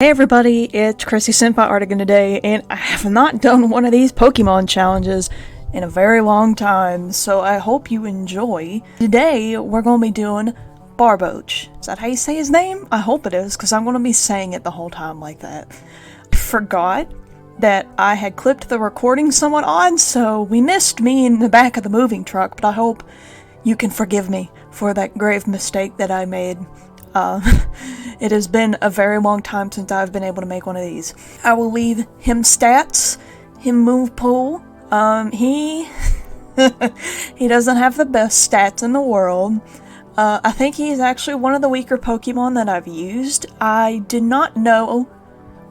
Hey everybody, it's Chrissy Senpai Artigan today, and I have not done one of these Pokemon challenges in a very long time, so I hope you enjoy. Today, we're going to be doing Barboach. Is that how you say his name? I hope it is, because I'm going to be saying it the whole time like that. I forgot that I had clipped the recording somewhat odd, so we missed me in the back of the moving truck, but I hope you can forgive me for that grave mistake that I made. It has been a very long time since I've been able to make one of these. I will leave him stats, him move pool. He he doesn't have the best stats in the world. I think he's actually one of the weaker Pokemon that I've used. I did not know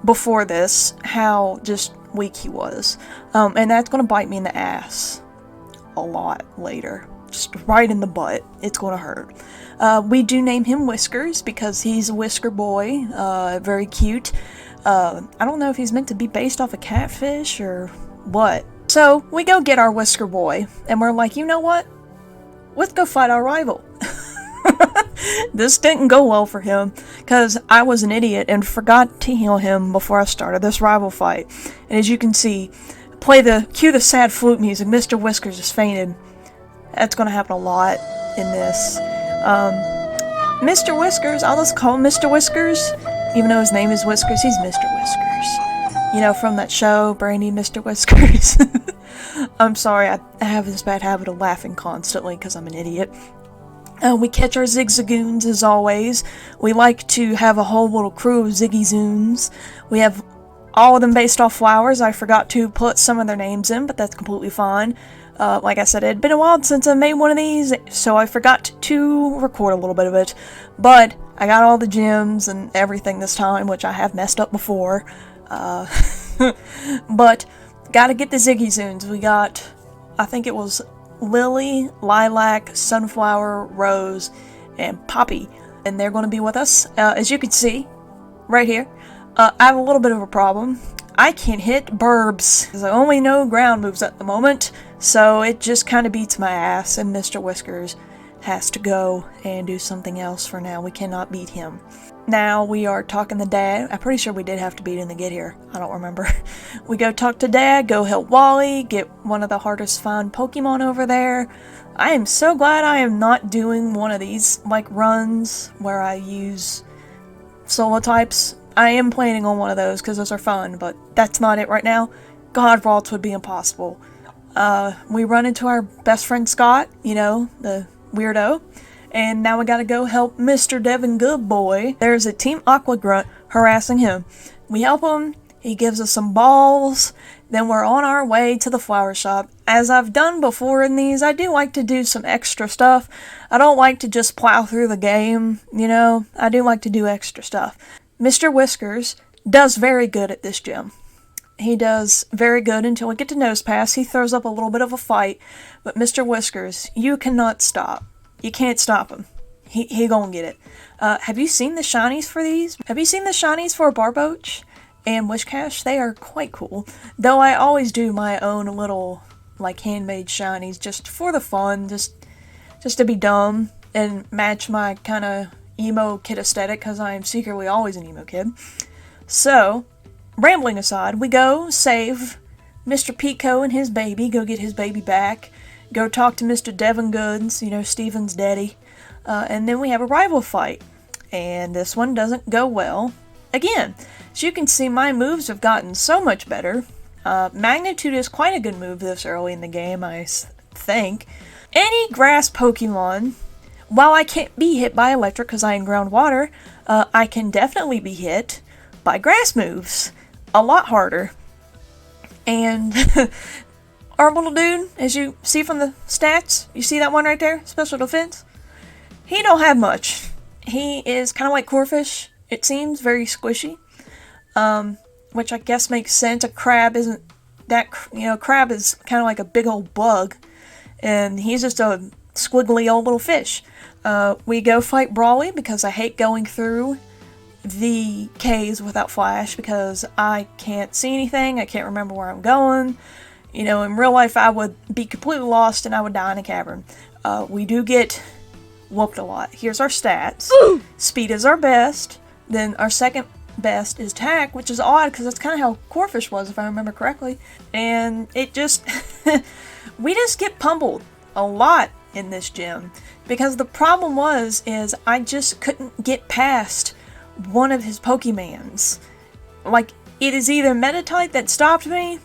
before this how just weak he was. And that's going to bite me in the ass a lot later. Just right in the butt. It's going to hurt. We do name him Whiskers because he's a whisker boy. Very cute. I don't know if he's meant to be based off a catfish or what. So we go get our whisker boy and we're like, you know what? Let's go fight our rival. This didn't go well for him because I was an idiot and forgot to heal him before I started this rival fight. And as you can see, cue the sad flute music. Mr. Whiskers just fainted. That's going to happen a lot in this. Mr. Whiskers, I'll just call him Mr. Whiskers, even though his name is Whiskers, he's Mr. Whiskers. You know, from that show, Brandy, Mr. Whiskers. I'm sorry, I have this bad habit of laughing constantly because I'm an idiot. We catch our Zigzagoons as always. We like to have a whole little crew of Ziggyzoons. We have all of them based off flowers. I forgot to put some of their names in, but that's completely fine. Like I said, it had been a while since I made one of these, so I forgot to record a little bit of it. But I got all the gems and everything this time, which I have messed up before. But gotta get the Ziggyzoons. We got, I think it was Lily, Lilac, Sunflower, Rose, and Poppy. And they're going to be with us. As you can see, right here, I have a little bit of a problem. I can't hit burbs, because I only know ground moves at the moment, so it just kind of beats my ass, and Mr. Whiskers has to go and do something else for now. We cannot beat him. Now we are talking to Dad. I'm pretty sure we did have to beat him to get here. I don't remember. We go talk to Dad, go help Wally, get one of the hardest to find Pokemon over there. I am so glad I am not doing one of these, like, runs where I use solo types. I am planning on one of those because those are fun, but that's not it right now. God, vaults would be impossible. We run into our best friend Scott, you know, the weirdo, and now we gotta go help Mr. Devin Goodboy. There's a Team Aqua Grunt harassing him. We help him, he gives us some balls, then we're on our way to the flower shop. As I've done before in these, I do like to do some extra stuff. I don't like to just plow through the game, you know, I do like to do extra stuff. Mr. Whiskers does very good at this gym. He does very good until we get to Nose Pass. He throws up a little bit of a fight, but Mr. Whiskers, you cannot stop. You can't stop him. He gonna get it. Have you seen the shinies for these? Have you seen the shinies for Barboach and Wishcash? They are quite cool. Though I always do my own little, like, handmade shinies just for the fun, just to be dumb and match my kind of emo kid aesthetic, because I am secretly always an emo kid. So, rambling aside, we go save Mr. Pico and his baby, go get his baby back, go talk to Mr. Devin Goods, you know, Steven's daddy, and then we have a rival fight. And this one doesn't go well. Again, as you can see, my moves have gotten so much better. Magnitude is quite a good move this early in the game, I think. Any grass Pokemon, while I can't be hit by electric because I am ground water, I can definitely be hit by grass moves. A lot harder. And our little dude, as you see from the stats, you see that one right there? Special defense? He don't have much. He is kind of like Corphish. It seems very squishy. Which I guess makes sense. A crab isn't that, you know, crab is kind of like a big old bug. And he's just a squiggly old little fish. We go fight Brawly because I hate going through the caves without flash because I can't see anything, I can't remember where I'm going. You know, in real life I would be completely lost and I would die in a cavern. We do get whooped a lot. Here's our stats. Speed is our best, then our second best is attack, which is odd because that's kind of how Corfish was, if I remember correctly. And it just, we just get pummeled a lot in this gym, because the problem is I just couldn't get past one of his Pokemons. Like, it is either Meditite that stopped me,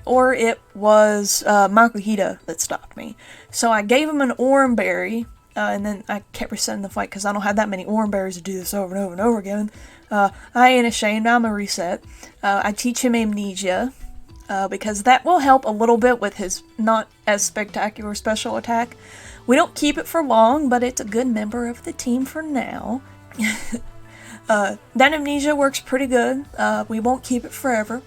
or it was Makuhita that stopped me. So I gave him an Oran Berry, and then I kept resetting the fight because I don't have that many Oran Berries to do this over and over and over again. I ain't ashamed, I'm a reset. I teach him Amnesia, because that will help a little bit with his not as spectacular special attack. We don't keep it for long, but it's a good member of the team for now. That Amnesia works pretty good. We won't keep it forever.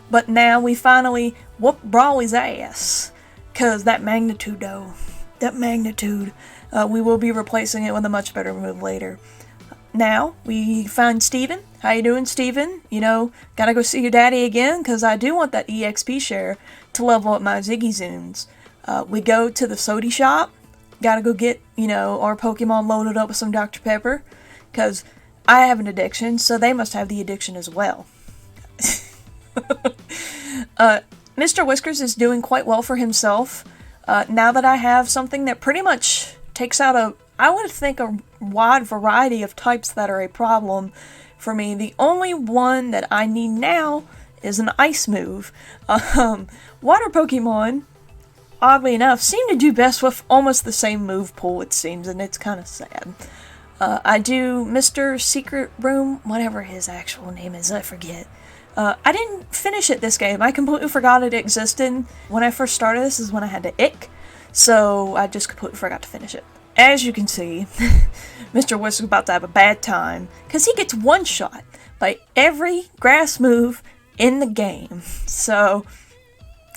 But now we finally whoop Brawly's ass. Because that magnitude, though. That magnitude. We will be replacing it with a much better move later. Now, we find Steven. How you doing, Steven? You know, gotta go see your daddy again, because I do want that EXP share to level up my Ziggy Zoons. We go to the Sody shop. Gotta go get, you know, our Pokemon loaded up with some Dr. Pepper. Because I have an addiction, so they must have the addiction as well. Mr. Whiskers is doing quite well for himself. Now that I have something that pretty much takes out I would think a wide variety of types that are a problem for me. The only one that I need now is an ice move. Water Pokemon, oddly enough, seem to do best with almost the same move pool, it seems, and it's kind of sad. I do Mr. Secret Room, whatever his actual name is, I forget. I didn't finish it this game. I completely forgot it existed. When I first started this is when I had to ick, so I just completely forgot to finish it. As you can see, Mr. Whisk is about to have a bad time, because he gets one shot by every grass move in the game. So,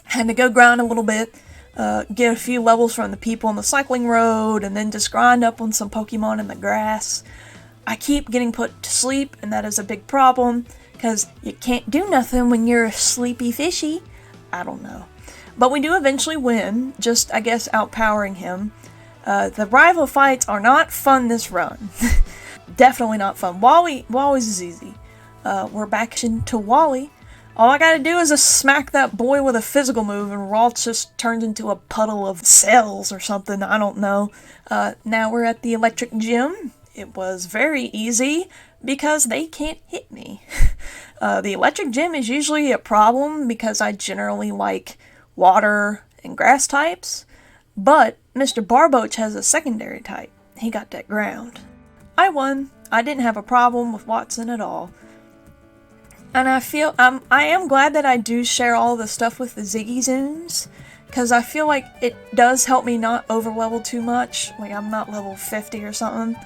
had to go grind a little bit, get a few levels from the people on the cycling road, and then just grind up on some Pokemon in the grass. I keep getting put to sleep, and that is a big problem, because you can't do nothing when you're a sleepy fishy. I don't know. But we do eventually win, just, I guess, outpowering him. The rival fights are not fun this run. Definitely not fun. Wally's is easy. We're back into Wally. All I gotta do is just smack that boy with a physical move and Ralts just turns into a puddle of cells or something, I don't know. Now we're at the electric gym. It was very easy because they can't hit me. The electric gym is usually a problem because I generally like water and grass types, but Mr. Barboach has a secondary type. He got that ground. I won. I didn't have a problem with Watson at all. And I am glad that I do share all the stuff with the Ziggy Zoons, because I feel like it does help me not overlevel too much. Like, I'm not level 50 or something.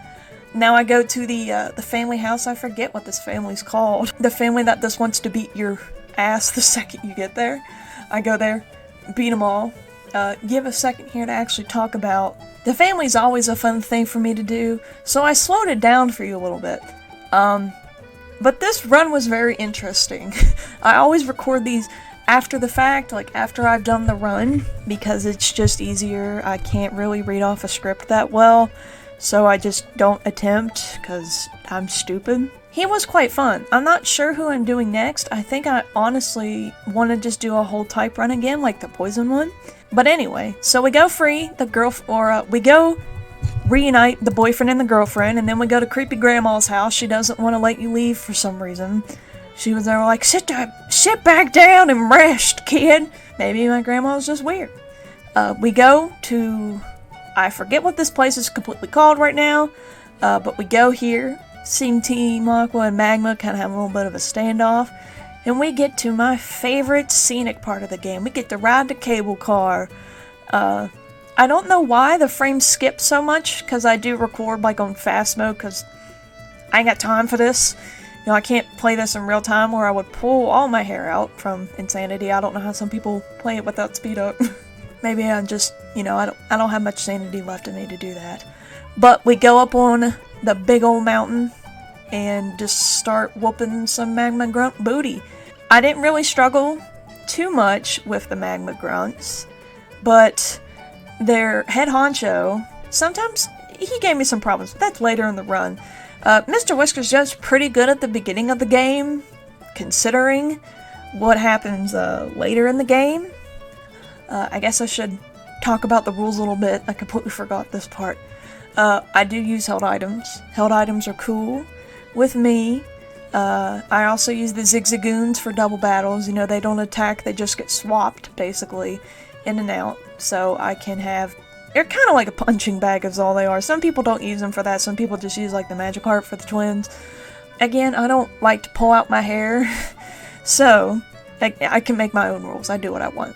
Now I go to the family house. I forget what this family's called. The family that just wants to beat your ass the second you get there. I go there, beat them all. Give a second here to actually talk about. The family's always a fun thing for me to do, so I slowed it down for you a little bit. But this run was very interesting. I always record these after the fact, like after I've done the run, because it's just easier. I can't really read off a script that well, so I just don't attempt, because I'm stupid. He was quite fun. I'm not sure who I'm doing next. I think I honestly want to just do a whole type run again, like the poison one. But anyway, so we go free the we go reunite the boyfriend and the girlfriend, and then we go to creepy grandma's house. She doesn't want to let you leave for some reason. She was there like, sit back down and rest, kid. Maybe my grandma was just weird. We go to, I forget what this place is completely called right now, but we go here. Seeing Team Aqua and Magma kind of have a little bit of a standoff. And we get to my favorite scenic part of the game. We get to ride the cable car. I don't know why the frames skip so much, because I do record like on fast mode, because I ain't got time for this. You know, I can't play this in real time, or I would pull all my hair out from insanity. I don't know how some people play it without speed up. Maybe I'm just, you know, I don't have much sanity left in me to do that. But we go up on the big old mountain and just start whooping some Magma Grunt booty. I didn't really struggle too much with the Magma Grunts, but their head honcho, sometimes he gave me some problems, but that's later in the run. Mr. Whisker's just pretty good at the beginning of the game, considering what happens later in the game. I guess I should talk about the rules a little bit. I completely forgot this part. I do use held items. Held items are cool with me. I also use the Zigzagoons for double battles. You know, they don't attack, they just get swapped, basically, in and out. So I can have... They're kind of like a punching bag is all they are. Some people don't use them for that. Some people just use, like, the magic heart for the twins. Again, I don't like to pull out my hair. So, I can make my own rules. I do what I want.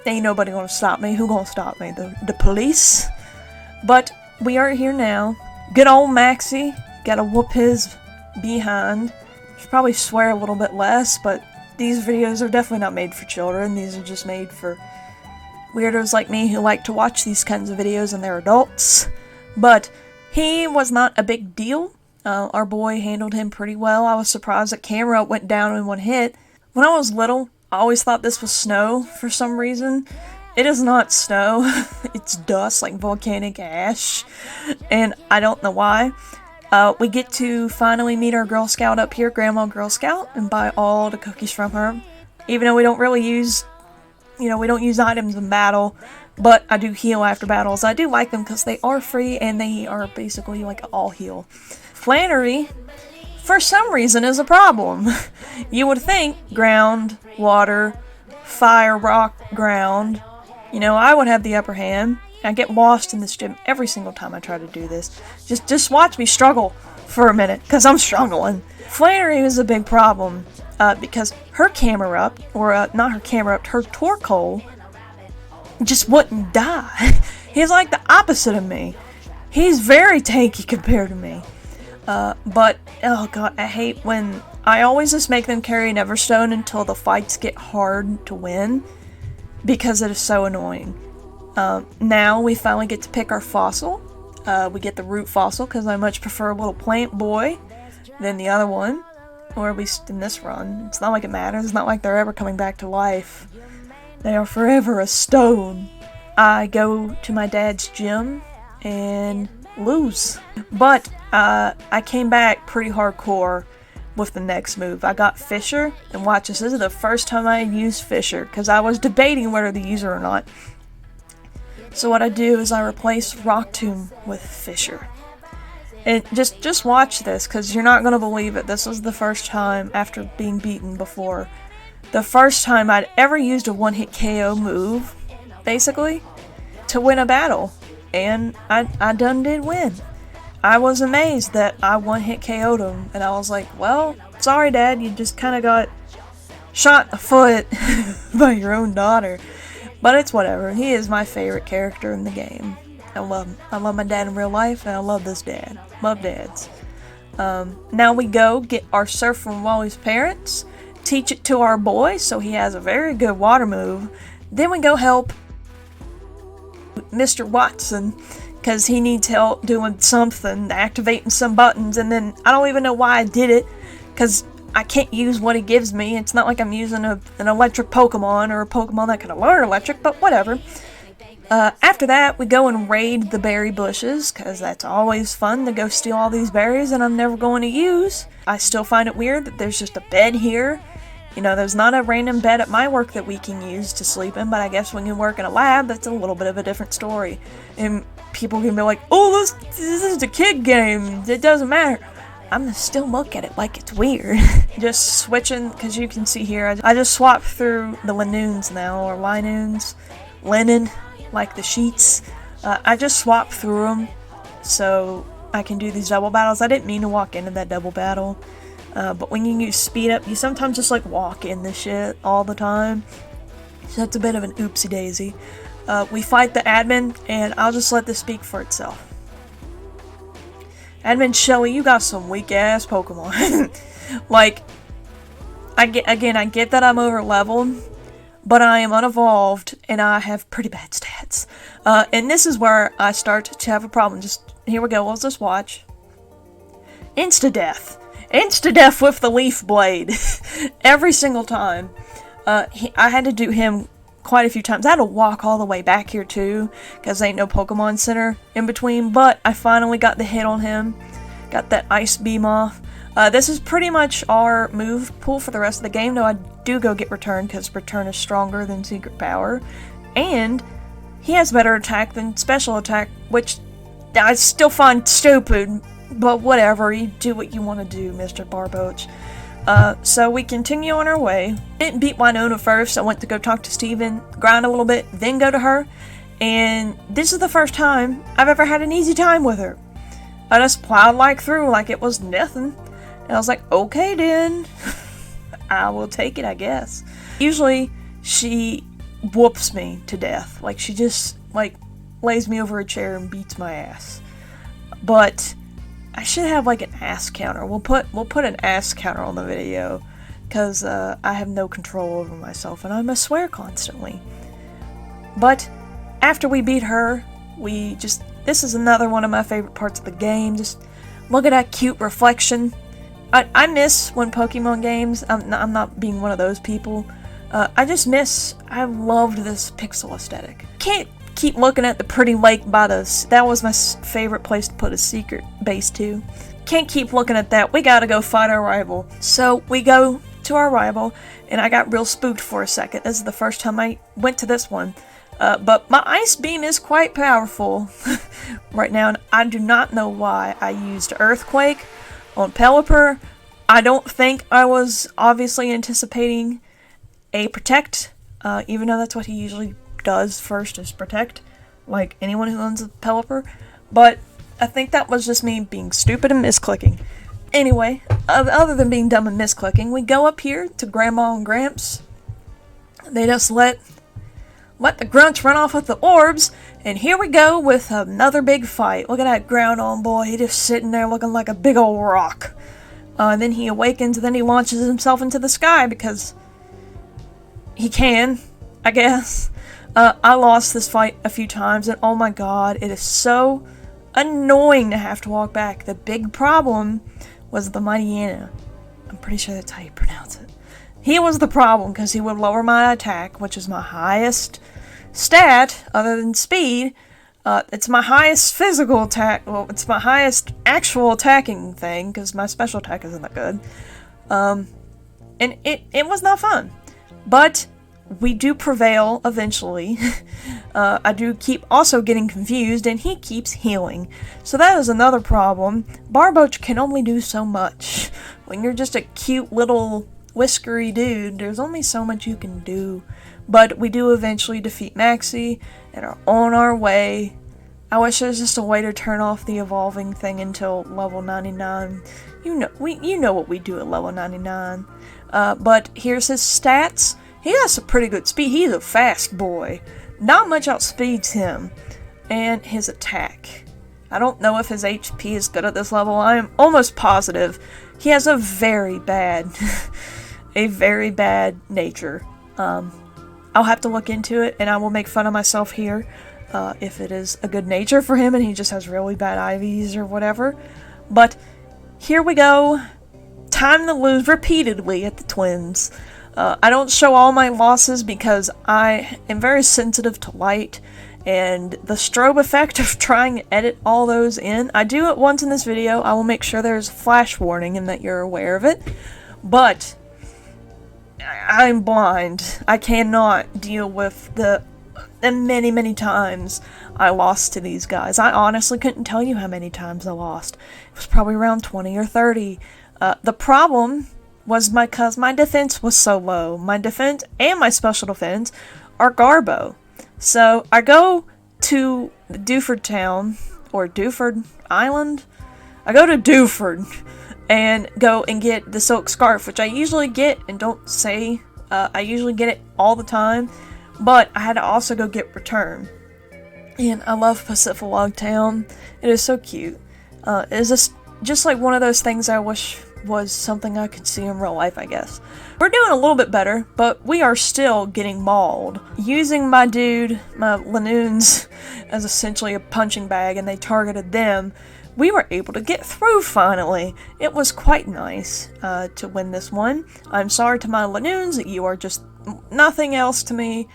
Ain't nobody gonna stop me. Who gonna stop me? The police? But we are here now. Good old Maxie. Gotta whoop his behind. Should probably swear a little bit less, but these videos are definitely not made for children. These are just made for weirdos like me who like to watch these kinds of videos and they're adults. But he was not a big deal. Our boy handled him pretty well. I was surprised that camera went down in one hit. When I was little, I always thought this was snow for some reason. It is not snow. It's dust, like volcanic ash. And I don't know why. We get to finally meet our Girl Scout up here, Grandma Girl Scout, and buy all the cookies from her. Even though we don't really use, we don't use items in battle, but I do heal after battles. I do like them because they are free and they are basically like all heal. Flannery, for some reason, is a problem. You would think ground, water, fire, rock, ground. I would have the upper hand. I get lost in this gym every single time I try to do this. Just watch me struggle for a minute, because I'm struggling. Flannery was a big problem, because her camera up, or not her camera up, her torque hole just wouldn't die. He's like the opposite of me. He's very tanky compared to me. But, oh god, I hate when... I always just make them carry Neverstone until the fights get hard to win, because it is so annoying. Now we finally get to pick our fossil. We get the root fossil, because I much prefer a little plant boy than the other one. Or at least in this run. It's not like it matters. It's not like they're ever coming back to life. They are forever a stone. I go to my dad's gym and lose. But I came back pretty hardcore with the next move. I got Fisher, and watch this. This is the first time I used Fisher, because I was debating whether to use her or not. So what I do is I replace Rock Tomb with Fisher. And just watch this, because you're not going to believe it. This was the first time, after being beaten before, the first time I'd ever used a one-hit KO move, basically, to win a battle. And I done did win. I was amazed that I one-hit KO'd him, and I was like, well, sorry Dad, you just kind of got shot in the foot by your own daughter. But it's whatever. He is my favorite character in the game. I love him. I love my dad in real life, and I love this dad. Love dads. Now we go get our surf from Wally's parents, teach it to our boy, so he has a very good water move. Then we go help Mr. Watson, because he needs help doing something, activating some buttons, and then I don't even know why I did it, because I can't use what he gives me. It's not like I'm using an electric Pokemon, or a Pokemon that can learn electric, but whatever. After that, we go and raid the berry bushes, because that's always fun to go steal all these berries that I'm never going to use. I still find it weird that there's just a bed here. There's not a random bed at my work that we can use to sleep in, but I guess when you work in a lab, that's a little bit of a different story. And people can be like, oh, this is a kid game, it doesn't matter. I'm gonna still look at it like it's weird. Just switching, because you can see here, I just swapped through the Linoons now, or Linoons, linen, like the sheets. I just swapped through them, so I can do these double battles. I didn't mean to walk into that double battle. But when you use speed up, you sometimes just like walk in this shit all the time. So that's a bit of an oopsie daisy. We fight the admin, and I'll just let this speak for itself. Admin Shelly, you got some weak ass Pokemon. Like, I get that I'm over leveled, but I am unevolved, and I have pretty bad stats. And this is where I start to have a problem. Just, here we go, let's just watch. Insta-death. Insta-death with the Leaf Blade. Every single time. I had to do him quite a few times. I had to walk all the way back here too, because there ain't no Pokemon Center in between, but I finally got the hit on him. Got that Ice Beam off. This is pretty much our move pool for the rest of the game, though I do go get Return, because Return is stronger than Secret Power. And he has better attack than Special Attack, which I still find stupid, but whatever, you do what you want to do, Mr. Barboach. So we continue on our way. Didn't beat Winona first. I went to go talk to Steven, grind a little bit, then go to her. And this is the first time I've ever had an easy time with her. I just plowed like through like it was nothing. And I was like, okay then. I will take it, I guess. Usually she whoops me to death. Like she just like lays me over a chair and beats my ass. But I should have like an ass counter. We'll put an ass counter on the video, because I have no control over myself and I must swear constantly. But after we beat her, this is another one of my favorite parts of the game. Just look at that cute reflection. I miss when Pokemon games, I'm not being one of those people. I loved this pixel aesthetic. Can't keep looking at the pretty lake by that was my favorite place to put a secret base too. Can't keep looking at that. We gotta go fight our rival. So we go to our rival, and I got real spooked for a second. This is the first time I went to this one. But my Ice Beam is quite powerful right now, and I do not know why I used Earthquake on Pelipper. I don't think I was obviously anticipating a Protect, even though that's what he usually does first, is Protect, like anyone who owns a Pelipper. But I think that was just me being stupid and misclicking. Anyway, other than being dumb and misclicking, we go up here to Grandma and Gramps. They just let the grunts run off with the orbs, and here we go with another big fight. Look at that Groudon boy, he just sitting there looking like a big old rock. And then he awakens, and then he launches himself into the sky, because he can, I guess. I lost this fight a few times, and oh my god, it is so annoying to have to walk back. The big problem was the Mighty Anna. I'm pretty sure that's how you pronounce it. He was the problem, because he would lower my attack, which is my highest stat, other than speed. It's my highest physical attack. Well, it's my highest actual attacking thing, because my special attack isn't that good. And it was not fun. But we do prevail eventually. I do keep also getting confused, and he keeps healing. So that is another problem. Barboach can only do so much. When you're just a cute little whiskery dude, there's only so much you can do. But we do eventually defeat Maxie and are on our way. I wish there was just a way to turn off the evolving thing until level 99. You know what we do at level 99. But here's his stats. He has some pretty good speed. He's a fast boy. Not much outspeeds him. And his attack. I don't know if his HP is good at this level. I am almost positive he has a very bad nature. I'll have to look into it, and I will make fun of myself here if it is a good nature for him and he just has really bad IVs or whatever. But here we go. Time to lose repeatedly at the twins. I don't show all my losses because I am very sensitive to light and the strobe effect of trying to edit all those in. I do it once in this video. I will make sure there's a flash warning and that you're aware of it. But I'm blind. I cannot deal with the many times I lost to these guys. I honestly couldn't tell you how many times I lost. It was probably around 20 or 30. The problem was because my defense was so low. My defense and my special defense are Garbo. So I go to Dewford Town, or Dewford Island. I go to Dewford and go and get the Silk Scarf, which I usually get and don't say. I usually get it all the time, but I had to also go get Return. And I love Pacific Town. It is so cute. It's just like one of those things I wish was something I could see in real life, I guess. We're doing a little bit better, but we are still getting mauled. Using my dude, my Lanoons, as essentially a punching bag, and they targeted them, we were able to get through finally. It was quite nice to win this one. I'm sorry to my Lanoons that you are just nothing else to me,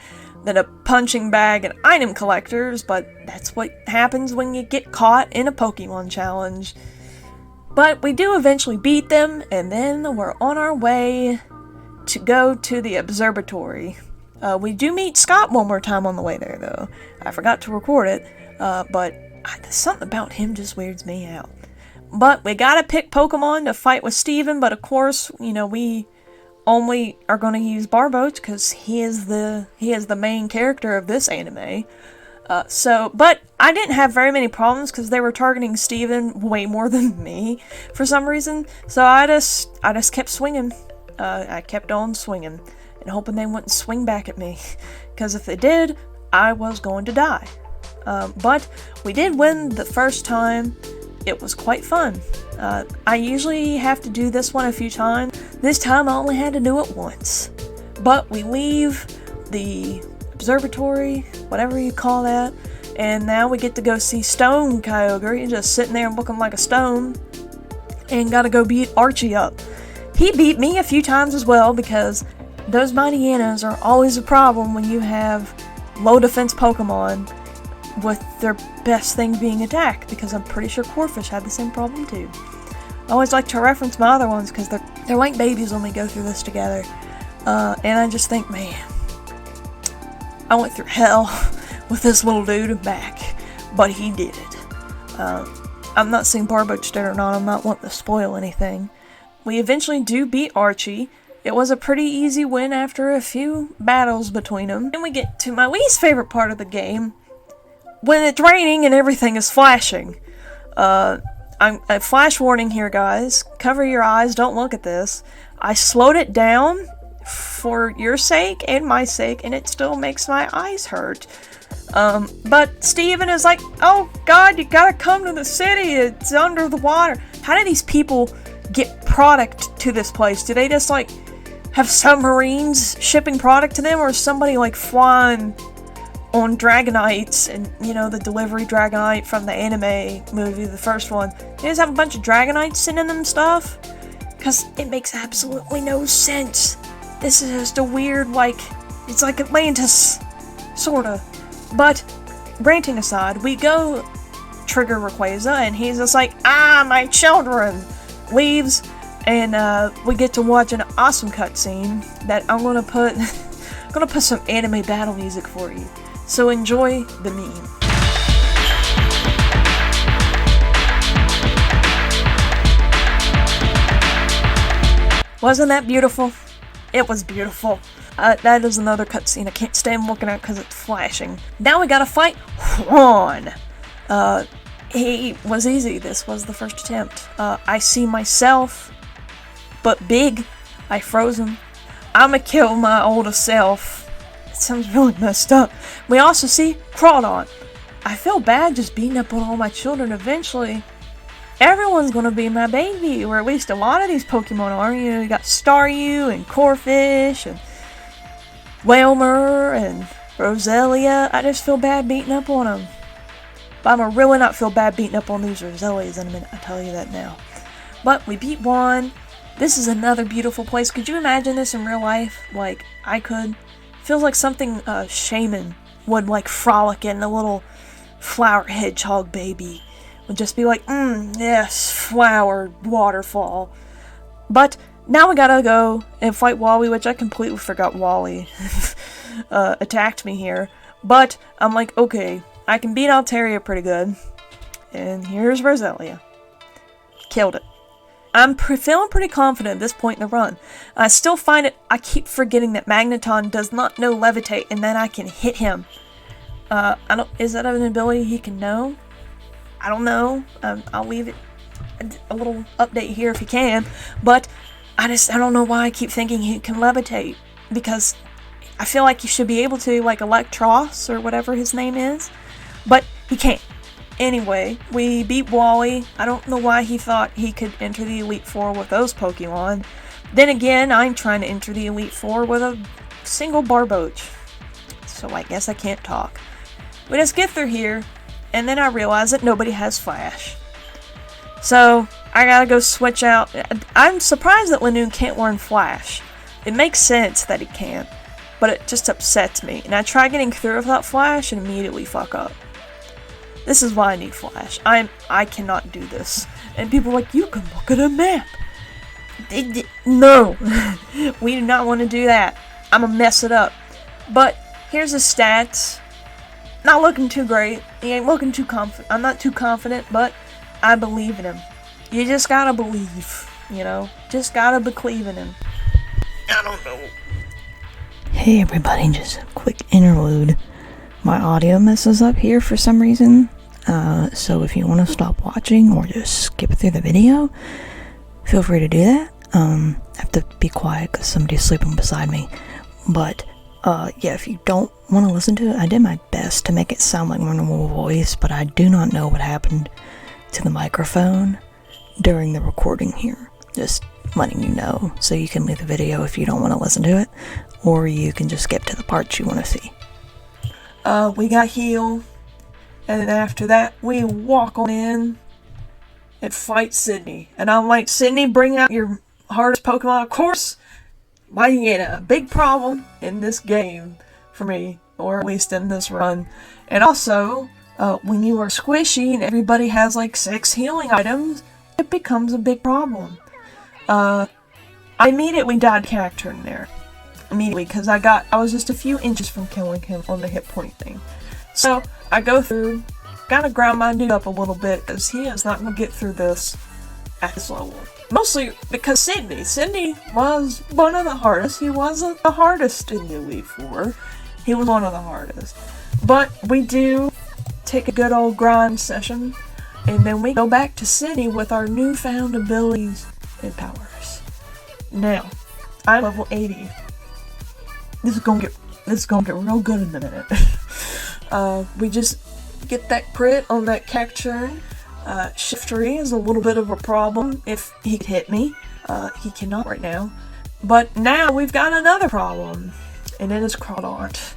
than a punching bag and item collectors, but that's what happens when you get caught in a Pokemon challenge. But we do eventually beat them, and then we're on our way to go to the observatory. We do meet Scott one more time on the way there, though. I forgot to record it, but something about him just weirds me out. But we gotta pick Pokemon to fight with Steven, but of course, we only are going to use Barboach because he is the main character of this anime. But I didn't have very many problems because they were targeting Steven way more than me for some reason. So I just kept swinging. I kept on swinging and hoping they wouldn't swing back at me, because if they did, I was going to die. But we did win the first time. It was quite fun. I usually have to do this one a few times. This time I only had to do it once. But we leave the observatory, whatever you call that, and now we get to go see Stone Kyogre. He's just sitting there looking like a stone, and gotta go beat Archie up. He beat me a few times as well, because those Mightyanas are always a problem when you have low defense Pokemon with their best thing being attack, because I'm pretty sure Corphish had the same problem too. I always like to reference my other ones because they're like babies when we go through this together. And I just think, man, I went through hell with this little dude back, but he did it. I'm not saying Barboach did or not, I'm not wanting to spoil anything. We eventually do beat Archie. It was a pretty easy win after a few battles between them. And we get to my least favorite part of the game, when it's raining and everything is flashing. A flash warning here, guys. Cover your eyes, don't look at this. I slowed it down for your sake and my sake, and it still makes my eyes hurt. But Steven is like, oh god, you gotta come to the city, it's under the water. How do these people get product to this place? Do they just have submarines shipping product to them, or is somebody flying on Dragonites and, the delivery Dragonite from the anime movie, the first one? They just have a bunch of Dragonites sending them stuff? Because it makes absolutely no sense. This is just a weird, it's like Atlantis, sorta. But, ranting aside, we go trigger Rayquaza, and he's just like, my children! Leaves, and we get to watch an awesome cutscene that I'm gonna put some anime battle music for you. So enjoy the meme. Wasn't that beautiful? It was beautiful. That is another cutscene I can't stand looking at because it's flashing. Now we gotta fight Juan. He was easy. This was the first attempt. I see myself, but big. I froze him. I'ma kill my older self. It sounds really messed up. We also see Crawdon. I feel bad just beating up on all my children. Eventually, everyone's gonna be my baby, or at least a lot of these Pokemon are. You got Staryu and Corphish and Wailmer and Roselia. I just feel bad beating up on them. But I'm gonna really not feel bad beating up on these Roselias in a minute, I'll tell you that now. But we beat Juan. This is another beautiful place. Could you imagine this in real life? I could. Feels like something a shaman would frolic in. A little flower hedgehog baby would just be like, yes, flower, waterfall. But now we gotta go and fight Wally, which I completely forgot Wally attacked me here. But I'm like, okay, I can beat Altaria pretty good. And here's Roselia. Killed it. I'm feeling pretty confident at this point in the run. I still find it, I keep forgetting that Magneton does not know Levitate, and then I can hit him. Is that an ability he can know? I don't know. I'll leave it a little update here if he can. But I don't know why I keep thinking he can levitate. Because I feel like he should be able to, Electros or whatever his name is. But he can't. Anyway, we beat Wally. I don't know why he thought he could enter the Elite Four with those Pokemon. Then again, I'm trying to enter the Elite Four with a single Barboach. So I guess I can't talk. We just get through here, and then I realize that nobody has Flash. So I gotta go switch out. I'm surprised that Lanoon can't learn Flash. It makes sense that he can't. but it just upsets me. And I try getting through without Flash and immediately fuck up. This is why I need Flash. I cannot do this. And people are like, you can look at a map. No, we do not want to do that. I'm gonna mess it up. But here's his stats. Not looking too great. He ain't looking too confident. I'm not too confident, but I believe in him. You just gotta believe, you know? Just gotta believe in him. I don't know. Hey everybody, just a quick interlude. My audio messes up here for some reason. So if you want to stop watching or just skip through the video, feel free to do that. I have to be quiet because somebody's sleeping beside me. But, yeah, if you don't want to listen to it, I did my best to make it sound like my normal voice, but I do not know what happened to the microphone during the recording here. Just letting you know, so you can leave the video if you don't want to listen to it, or you can just skip to the parts you want to see. We got healed, and then after that, we walk on in and fight Sydney. And I'm like, Sydney, bring out your hardest Pokemon. Of course, might get a big problem in this game for me, or at least in this run. And also, when you are squishy and everybody has like 6 healing items, it becomes a big problem. I immediately died character in there. Immediately, because I was just a few inches from killing him on the hit point thing. So, I go through, gotta ground my dude up a little bit, because he is not going to get through this at this level. Mostly because Sydney was one of the hardest. He wasn't the hardest in the Elite Four. He was one of the hardest. But we do take a good old grind session, and then we go back to Sydney with our newfound abilities and powers. Now, I'm level 80. This is gonna get real good in a minute. We just get that crit on that Cacturne. Shiftery is a little bit of a problem if he could hit me. He cannot right now. But now we've got another problem, and it is Crawdaunt.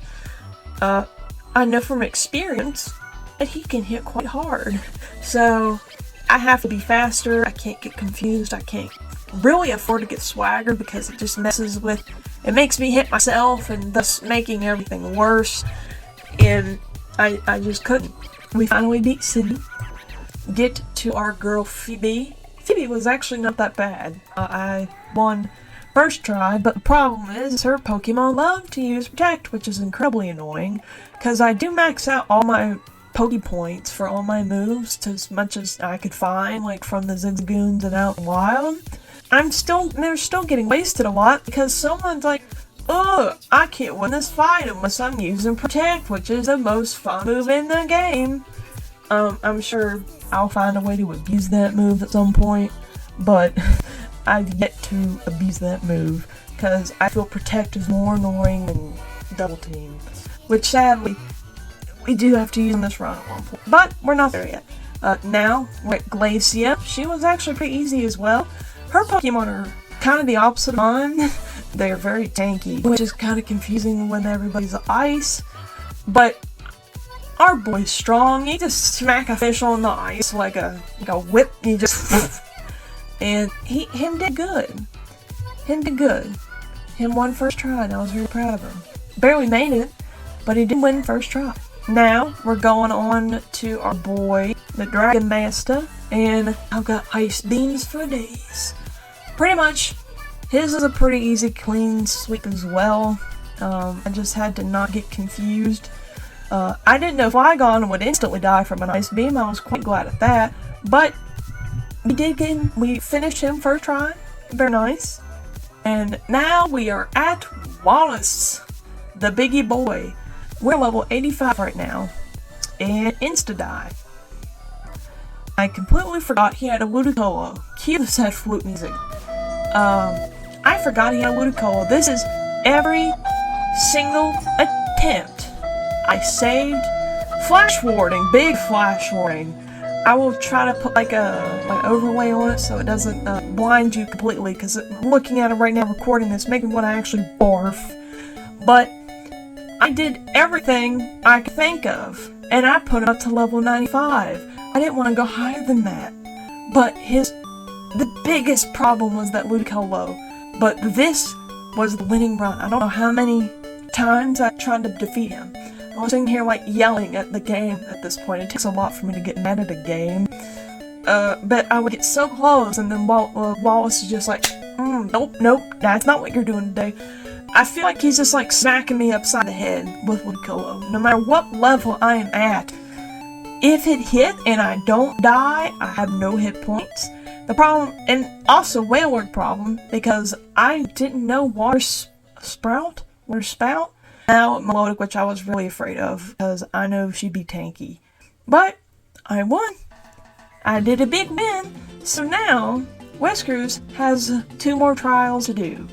I know from experience that he can hit quite hard. So I have to be faster. I can't get confused. I can't really afford to get swagger because it just messes with, it makes me hit myself and thus making everything worse. And I just couldn't. We finally beat Sydney. Get to our girl Phoebe. Phoebe was actually not that bad. I won first try, but the problem is her Pokemon love to use Protect, which is incredibly annoying, because I do max out all my Poke points for all my moves to as much as I could find, like from the Zigzagoons and out in the wild. They're still getting wasted a lot because someone's like, ugh, I can't win this fight unless I'm using Protect, which is the most fun move in the game. I'm sure I'll find a way to abuse that move at some point, but I've yet to abuse that move because I feel Protect is more annoying than Double Team, which sadly we do have to use in this run at one point, but we're not there yet. Now we're at Glacier. She was actually pretty easy as well. Her Pokemon are kind of the opposite of mine. They're very tanky, which is kind of confusing when everybody's ice, but our boy's strong. You just smack a fish on the ice like a whip. You just and him did good. Him won first try, and I was very proud of him. Barely made it, but he did win first try. Now we're going on to our boy, the Dragon Master, and I've got ice beams for days. Pretty much, his is a pretty easy, clean sweep as well. I just had to not get confused. I didn't know Flygon would instantly die from an ice beam. I was quite glad at that. But we finished him first try. Very nice. And now we are at Wallace, the biggie boy. We're level 85 right now. And insta die. I completely forgot he had a Ludicolo. Cue the sad flute music. I forgot he had a Ludicolo. This is every single attempt I saved. Flash warding, big flash warding. I will try to put like an overlay on it so it doesn't blind you completely, because looking at it right now, recording this, making me want to actually barf. But I did everything I could think of, and I put it up to level 95. I didn't want to go higher than that. But the biggest problem was that Ludicolo. But this was the winning run. I don't know how many times I tried to defeat him. I was sitting here like yelling at the game at this point. It takes a lot for me to get mad at a game. But I would get so close, and then Wallace is just like, nope, that's not what you're doing today. I feel like he's just like smacking me upside the head with Woodcolo. No matter what level I am at, if it hit and I don't die, I have no hit points. The problem, and also Wailord problem, because I didn't know Water Spout, now Melodic, which I was really afraid of, because I know she'd be tanky. But I won. I did a big win. So now, Whiskers has 2 more trials to do.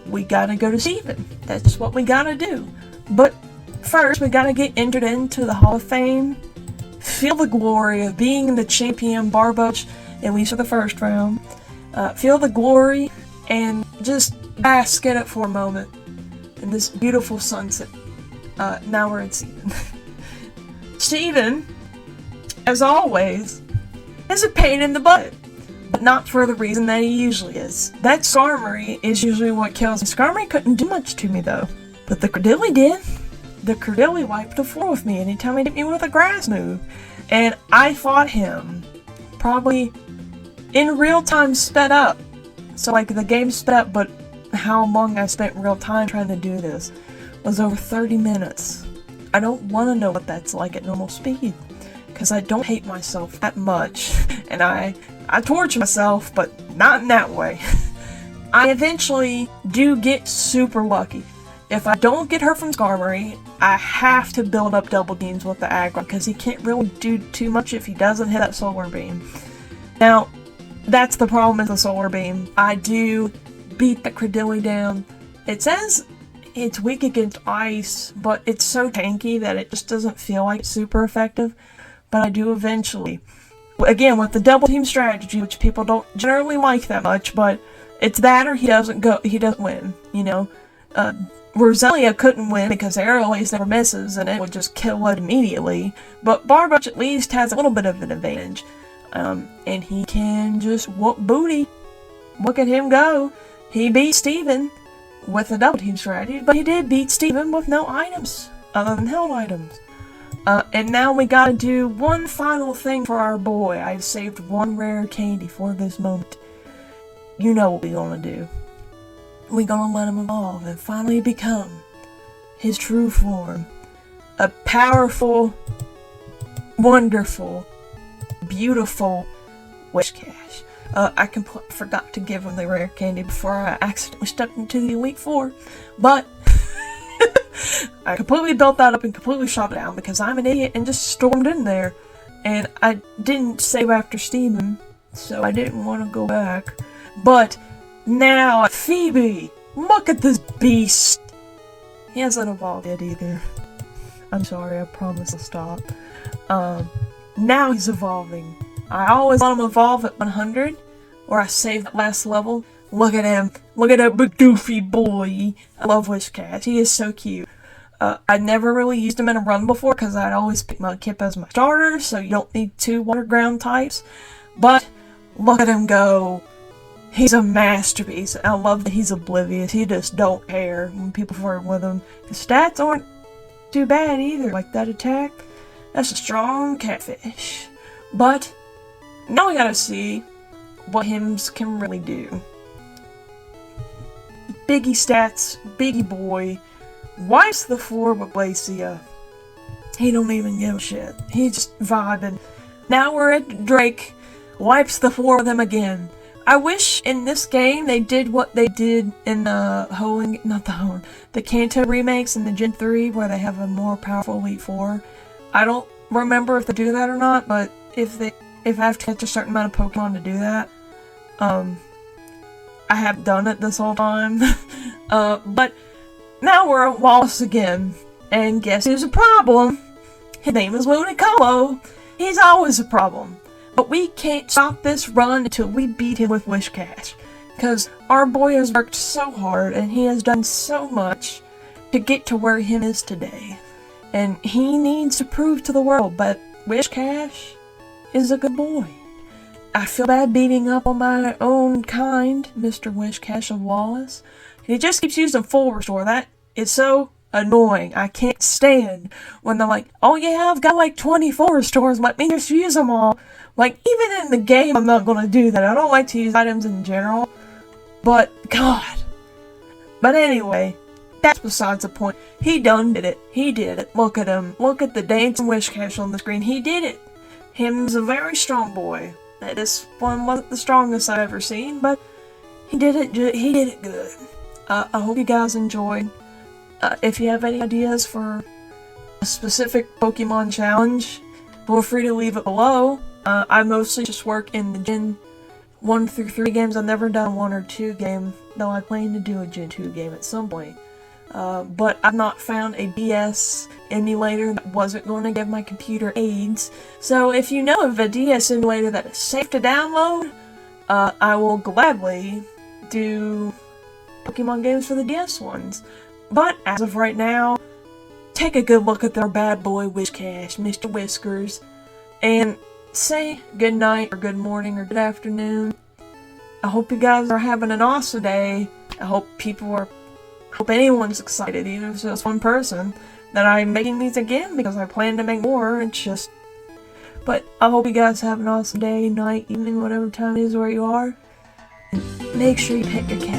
We gotta go to Steven. That's what we gotta do. But first, we gotta get entered into the Hall of Fame, feel the glory of being the champion Barboach, at least for the first round, feel the glory, and just bask in it for a moment in this beautiful sunset. Now we're in Steven. Steven, as always, is a pain in the butt, but not for the reason that he usually is. That Skarmory is usually what kills me. Skarmory couldn't do much to me though, but the Credilli did. The Credilli wiped the floor with me anytime he hit me with a grass move, and I fought him probably in real time sped up. So like the game sped up, but how long I spent in real time trying to do this was over 30 minutes. I don't want to know what that's like at normal speed, because I don't hate myself that much, and I torture myself, but not in that way. I eventually do get super lucky. If I don't get her from Skarmory, I have to build up double beams with the aggro, because he can't really do too much if he doesn't hit that solar beam. Now, that's the problem with the solar beam. I do beat the Credilli down. It says it's weak against ice, but it's so tanky that it just doesn't feel like super effective. But I do eventually. Again, with the double team strategy, which people don't generally like that much, but it's that or he doesn't win, you know. Roselia couldn't win because Aerial Ace never misses and it would just kill it immediately. But Barboach at least has a little bit of an advantage. And he can just whoop booty. Look at him go. He beat Steven with a double team strategy, but he did beat Steven with no items, other than held items. And now we gotta do one final thing for our boy. I've saved one rare candy for this moment. You know what we're gonna do. We're gonna let him evolve and finally become his true form. A powerful, wonderful, beautiful Wishcash. I forgot to give him the rare candy before I accidentally stepped into the Elite Four, but I completely built that up and completely shot it down because I'm an idiot and just stormed in there. And I didn't save after Steven, so I didn't want to go back. But now, Phoebe! Look at this beast! He hasn't evolved yet either. I'm sorry, I promise I'll stop. Now he's evolving. I always let him evolve at 100, or I save that last level. Look at him. Look at that big doofy boy. I love Wishcash. He is so cute. I never really used him in a run before because I'd always pick Mudkip as my starter, so you don't need 2 water ground types. But look at him go. He's a masterpiece. I love that he's oblivious. He just don't care when people flirt with him. His stats aren't too bad either. Like that attack, that's a strong catfish. But now we gotta see what Hims can really do. Biggie stats, biggie boy, wipes the floor with Glacier. He don't even give a shit. He's just vibing. Now we're at Drake, wipes the floor with him again. I wish in this game they did what they did in the Kanto remakes in the Gen 3 where they have a more powerful Elite Four. I don't remember if they do that or not, but if I have to catch a certain amount of Pokemon to do that, I have done it this whole time. But now we're at Wallace again, and guess who's a problem? His name is Ludicolo. He's always a problem. But we can't stop this run until we beat him with Wishcash. Because our boy has worked so hard, and he has done so much to get to where he is today. And he needs to prove to the world, but Wishcash is a good boy. I feel bad beating up on my own kind, Mr. Wishcash of Wallace. He just keeps using full restore. That It's so annoying. I can't stand when they're like, oh yeah, I've got like 24 stores, let me just use them all. Like, even in the game, I'm not gonna do that. I don't like to use items in general, but God. But anyway, that's besides the point. He done did it. He did it. Look at him. Look at the dancing wish cache on the screen. He did it. Him's a very strong boy. This one wasn't the strongest I've ever seen, but he did it. He did it good. I hope you guys enjoyed. If you have any ideas for a specific Pokemon challenge, feel free to leave it below. I mostly just work in the Gen 1 through 3 games. I've never done a 1 or 2 game, though I plan to do a Gen 2 game at some point. But I've not found a DS emulator that wasn't going to give my computer AIDS. So if you know of a DS emulator that is safe to download, I will gladly do Pokemon games for the DS ones. But as of right now, take a good look at their bad boy wish cache, Mr. Whiskers, and say good night or good morning or good afternoon. I hope you guys are having an awesome day. I hope anyone's excited, even if it's just one person, that I'm making these again, because I plan to make more. But I hope you guys have an awesome day, night, evening, whatever time it is where you are. And make sure you pet your cat.